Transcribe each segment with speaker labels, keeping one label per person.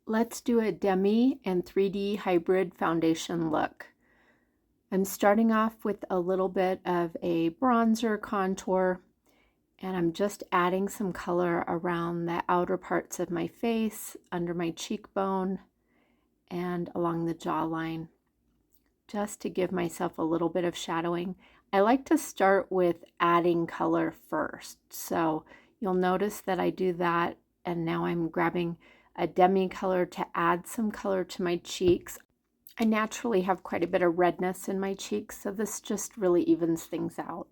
Speaker 1: Let's do a DEMI and 3D hybrid foundation look. I'm starting off with a little bit of a bronzer contour, and I'm just adding some color around the outer parts of my face, under my cheekbone, and along the jawline, just to give myself a little bit of shadowing. I like to start with adding color first. So you'll notice that I do that, and now I'm grabbing a demi color to add some color to my cheeks. I naturally have quite a bit of redness in my cheeks, so this just really evens things out.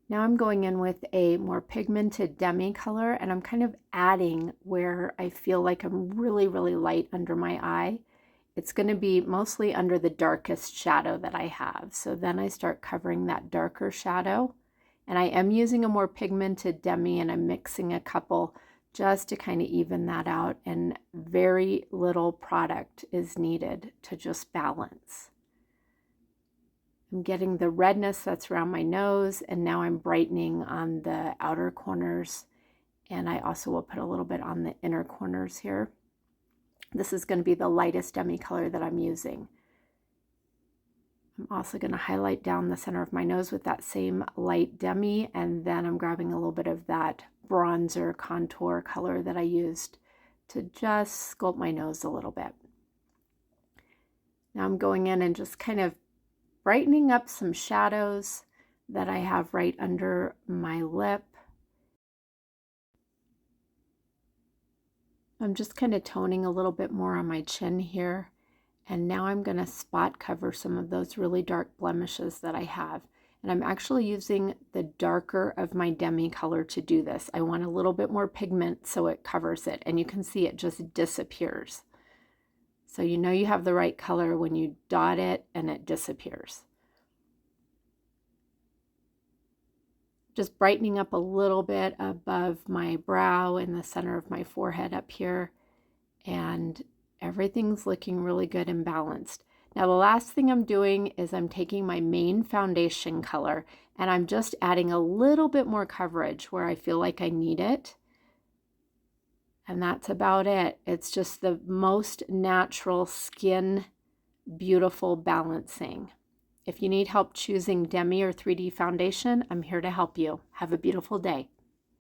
Speaker 1: Now I'm going in with a more pigmented demi color, and I'm kind of adding where I feel like I'm really light under my eye. It's going to be mostly under the darkest shadow that I have. So then I start covering that darker shadow, and I am using a more pigmented demi, and I'm mixing a couple just to kind of even that out, and very little product is needed to just balance. I'm getting the redness that's around my nose, and now I'm brightening on the outer corners, and I also will put a little bit on the inner corners here. This is going to be the lightest demi color that I'm using. I'm also going to highlight down the center of my nose with that same light demi, and then I'm grabbing a little bit of that bronzer contour color that I used to just sculpt my nose a little bit. Now I'm going in and just kind of brightening up some shadows that I have right under my lip. I'm just kind of toning a little bit more on my chin here. And now I'm going to spot cover some of those really dark blemishes that I have. And I'm actually using the darker of my demi color to do this. I want a little bit more pigment so it covers it. And you can see it just disappears. So you know you have the right color when you dot it and it disappears. Just brightening up a little bit above my brow in the center of my forehead up here. And everything's looking really good and balanced. Now the last thing I'm doing is I'm taking my main foundation color and I'm just adding a little bit more coverage where I feel like I need it. And that's about it. It's just the most natural skin, beautiful balancing. If you need help choosing demi or 3D foundation, I'm here to help you. Have a beautiful day.